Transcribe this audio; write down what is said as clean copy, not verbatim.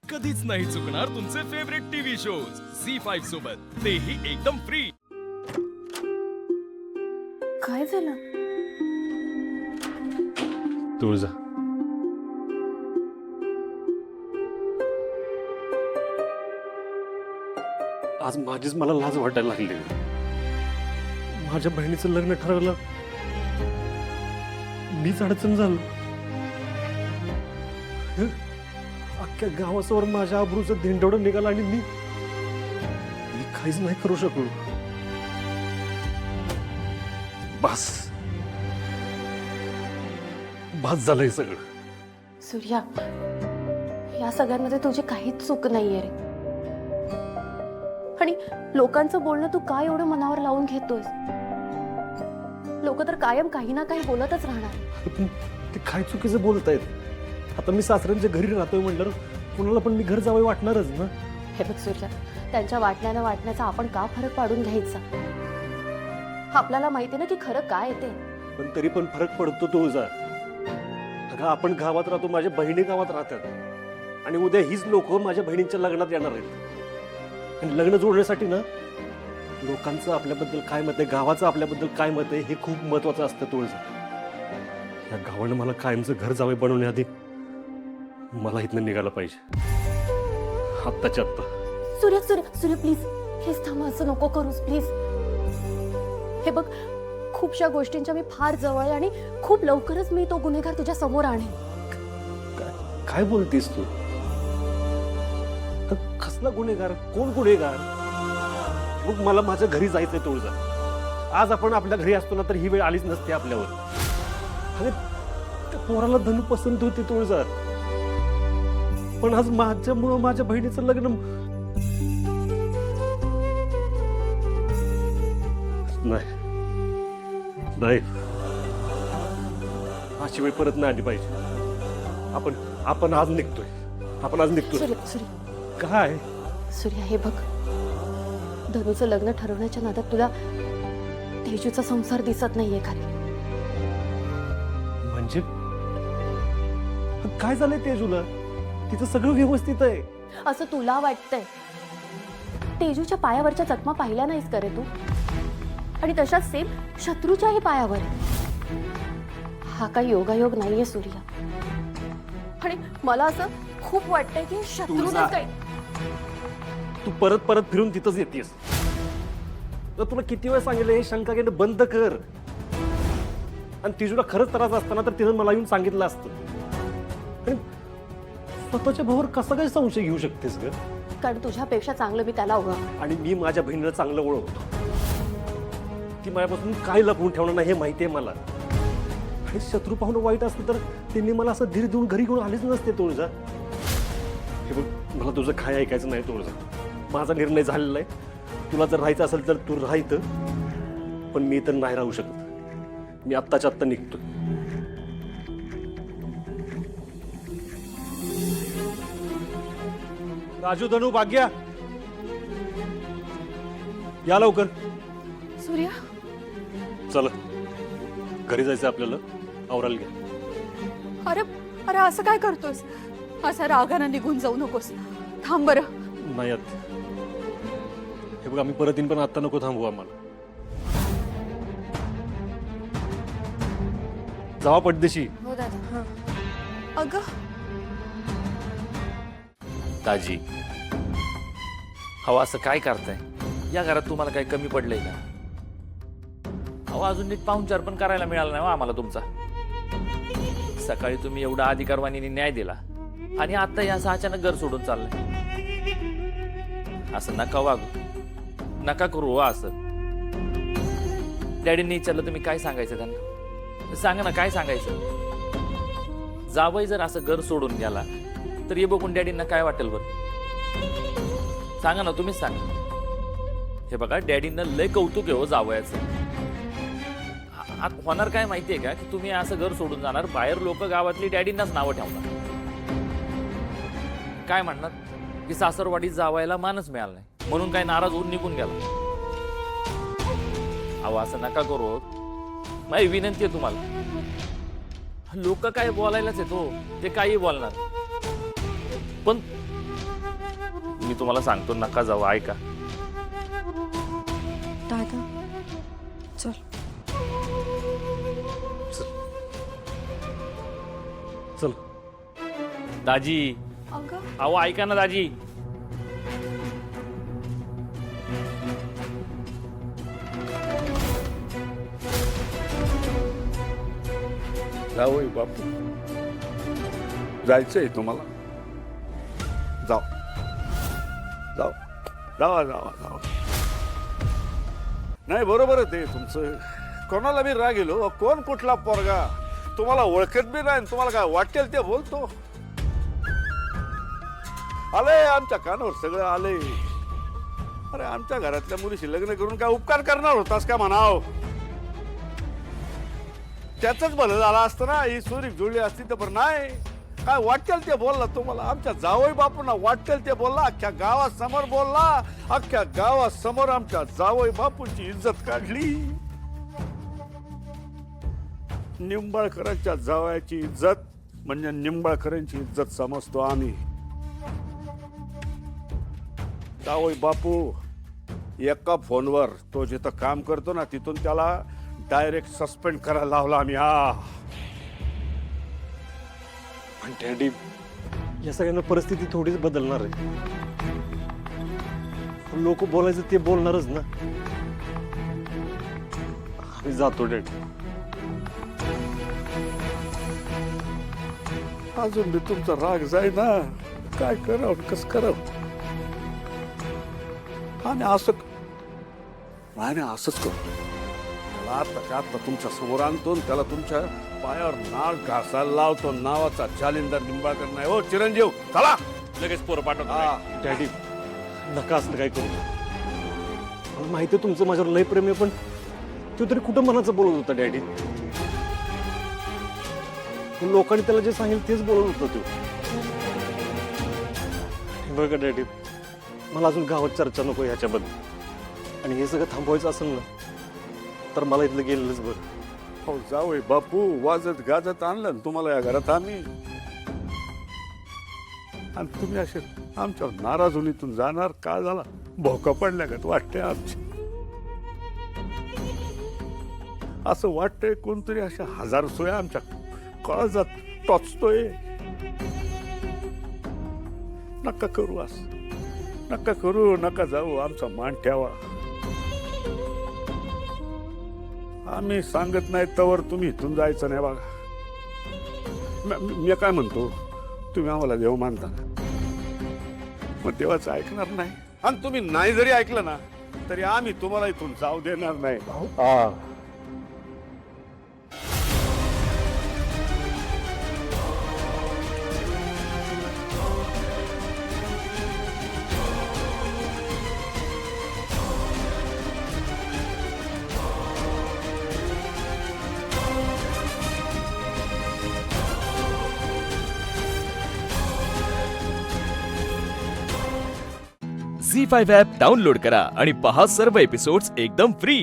कधीच नाही चुकणार तुमचे फेवरेट टीव्ही शोज झी5 सोबत, तेही एकदम फ्री। काय झालं? तुळजा, आज माझीच मला लाज वाटायला लागली। माझ्या बहिणीचं लग्न ठरवलं, मीच अडचण झालो। अख्ख्या गावासमोर माझ्या आबरूचं धिंडवडं निघालं आणि मी काहीच नाही करू शकलो। बस बस झालंय सगळं। सूर्या, या सगळ्यांमध्ये तुझी काहीच चूक नाहीये रे। आणि लोकांचं बोलणं तू काय एवढं मनावर लावून घेतोयस? लोक तर कायम काही ना काही बोलतच राहणार। ते काय चुकीचं बोलतायत? आता मी सासऱ्यांच्या घरी राहतोय म्हणलं, कुणाला पण मी घर जावं वाटणारच ना। हे बघ सूर्या, त्यांच्या वाटण्याचा आपण का फरक पाडून घ्यायचा? आपल्याला माहिती ना की खरं काय ते। पण तरी पण फरक पडतो तुळजा। अगं आपण गावात राहतो, माझ्या बहिणी गावात राहतात आणि उद्या हीच लोक माझ्या बहिणींच्या लग्नात येणार आहेत। आणि लग्न जोडण्यासाठी ना लोकांचं आपल्याबद्दल काय मत आहे, गावाचं आपल्याबद्दल काय मत आहे, हे खूप महत्वाचं असतं तुळजा। या गावानं मला कायमचं घर जावे बनवण्याआधी मला इथनं निघायला पाहिजे, आत्ताच्या आत्ता। सूर्या सूर्या सूर्या प्लीज, हेच थांब, असं नको करूस प्लीज। हे बघ, खूपशा गोष्टींच्या मी फार जवळ आहे आणि खूप लवकरच मी तो गुन्हेगार तुझ्या समोर आणेन। काय बोलतेस तू? कसला गुन्हेगार? कोण गुन्हेगार? मग मला माझ्या घरी जायचंय तुळजा। आज आपण आपल्या घरी असतो ना तर ही वेळ आलीच नसते आपल्यावर। अरे त्या पोराला धनु पसंत होती तुळजा, पण आज माझ्यामुळं माझ्या बहिणीचं लग्न नाही नाही, अशी वेळ परत नाही आली पाहिजे। आपण आज निघतोय, आपण आज निघतोय। सूर्या सूर्या काय सूर्या, हे बघ, धनुचं लग्न ठरवण्याच्या नादात तुला तेजूचा संसार दिसत नाहीये खाली। म्हणजे काय झालंय तेजूला? तिचं सगळं व्यवस्थित आहे असं तुला वाटतंय? तेजूच्या पायावरच्या जखमा पाहिल्या नाहीस का रे तू? आणि तशाच सेम शत्रूच्याही पायावर आहे। हा काही योगायोग नाहीये सूर्या। आणि मला असं खूप वाटतंय की शत्रूनच काही। तू परत परत फिरून तिथंच येतेस। तर तुला किती वेळ सांगितलं हे शंका घेणं बंद कर। आणि तेजूला खरंच त्रास असताना तर तिनं मला येऊन सांगितलं असतं। आणि स्वतःच्या भावावर कसा काय संशय घेऊ शकतेस ग? कारण तुझ्यापेक्षा चांगलं मी त्याला ओळख। आणि मी माझ्या बहिणीला चांगलं ओळखतो। ती माझ्यापासून काय लपवून ठेवणार नाही हे माहिती आहे मला। आणि शत्रू पाहून वाईट असतं तर त्यांनी मला असं धीर देऊन घरी घेऊन आलीच नसते तुळजा। हे बघ, मला तुझं काय ऐकायचं नाही तुळजा। माझा निर्णय झालेला आहे। तुला जर राहायचं असेल तर तू राहायचं, पण मी तर नाही राहू शकत। मी आत्ताच्या आत्ता निघतो। राजू, धनु, भाग्या, या लवकर। सूर्या, चला घरी जायचं आपल्याला, आवरायला घ्या। अरे अरे असं काय करतोस? असा रागानं निघून जाऊ नकोस, थांब बरं। नाही आत, हे बघ, आम्ही परत येईन, पण आता नको थांबू आम्हाला। जावा पटदेशी। हो दादा। अगं दाजी, हवा असं काय करताय? या घरात तुम्हाला काही कमी पडलंय का? अहो, अजून नीट पाहुणचार पण करायला मिळाला नाही आम्हाला तुमचा। सकाळी तुम्ही एवढा अधिकारवाणीने न्याय दिला आणि आता हे असं अचानक घर सोडून चाललंय। असं नका वागू, नका करू हो असं। डॅडींनी विचारलं तुम्ही काय सांगायचं त्यांना? सांगा ना, काय सांगायचं? जावई जर असं घर सोडून गेला तर हे बघून डॅडींना काय वाटेल बरं? सांगा ना, तुम्हीच सांगा। हे बघा, डॅडींना लय कौतुक आहे हो जावयाचं। होणार काय माहितीये का की तुम्ही असं घर सोडून जाणार, बाहेर लोक गावातली डॅडींनाच नावं ठेवणार। काय म्हणणार की सासरवाडीत जावायला मानच मिळाला नाही म्हणून काय नाराज होऊन निघून गेला। अहो, असं नका करू, माझी विनंती आहे तुम्हाला। लोक काय बोलायलाच येतो, ते काही बोलणार, पण तुम्हाला सांगतो नका जाऊ, ऐका. दादा चल. चल. दाजी, अगं अहो ऐका ना दाजी. जावई बापू, जायचंय तुम्हाला? जाओ जाओ जावा जावा जावा. नाही बरोबर आहे ते तुमचं. कोणाला बी राग गेलो, कोण कुठला पोरगा तुम्हाला ओळखत बी नाही, तुम्हाला काय वाटेल ते बोलतो. आलंय आमच्या कानावर सगळं आलंय. अरे आमच्या घरातल्या मुलीशी लग्न करून काय उपकार करणार होतास का म्हणाव? त्याच भलं झालं असतं ना, ही सोरी जुळली असती तर. बरं नाही, काय वाटेल ते बोलला तुम्हाला. आमच्या जावई बापूंना वाटेल ते बोलला, अख्ख्या गावासमोर बोलला. अख्ख्या गावासमोर आमच्या जावई बापूंची इज्जत काढली. निंबाळकरांच्या जावयाची इज्जत म्हणजे निंबाळकरांची इज्जत समजतो आम्ही. जावई बापू एका फोनवर तो जिथं काम करतो ना तिथून त्याला डायरेक्ट सस्पेंड करायला लावला आम्ही. हा पण डॅडी, या सगळ्यांना परिस्थिती थोडीच बदलणार आहे. लोक बोलायचं ते बोलणारच ना. आम्ही जातो डॅडी. अजून बी तुमचा राग जाय ना. काय करावं कस करावं. आणि असंच करू. त्याला आता तुमच्या समोर आणतो, त्याला तुमच्या पायावर नाक घासायला लावतो. नावाचा जालिंदर निंबाळकर नाही हो चिरंजीव. चला लगेच पोरं पाठवतो. डॅडी नका असं काय करू. मला माहिती आहे तुमचं माझ्यावर लय प्रेम आहे, पण तो तरी कुठं मनाचं बोलत होता डॅडी. लोकांनी त्याला जे सांगेल तेच बोलत होता तो. बघा डॅडी, मला अजून गावात चर्चा नको ह्याच्याबद्दल. आणि हे सगळं थांबवायचं असेल ना तर मला इथलं गेलेलंच बरं. हो जावई बापू, वाजत गाजत आणलं ना तुम्हाला या घरात आम्ही. आणि तुम्ही असे आमच्या नाराज होऊन इथून जाणार का? झाला भोका पडल्यागत वाटतंय आमची. असं वाटतंय कोणतरी अशा हजार सोया आमच्या काळजात टोचतोय. नका करू असं, नका करू, नका जाऊ. आमचा मान ठेवा. आम्ही सांगत नाही तवर तुम्ही इथून जायचं नाही. बघा मी काय म्हणतो, तुम्ही आम्हाला देव मानता, मग देवाचं ऐकणार नाही. आणि तुम्ही नाही जरी ऐकलं ना तरी आम्ही तुम्हाला इथून जाऊ देणार नाही. झी5 ॲप डाउनलोड करा आणि पहा सर्व एपिसोड्स एकदम फ्री.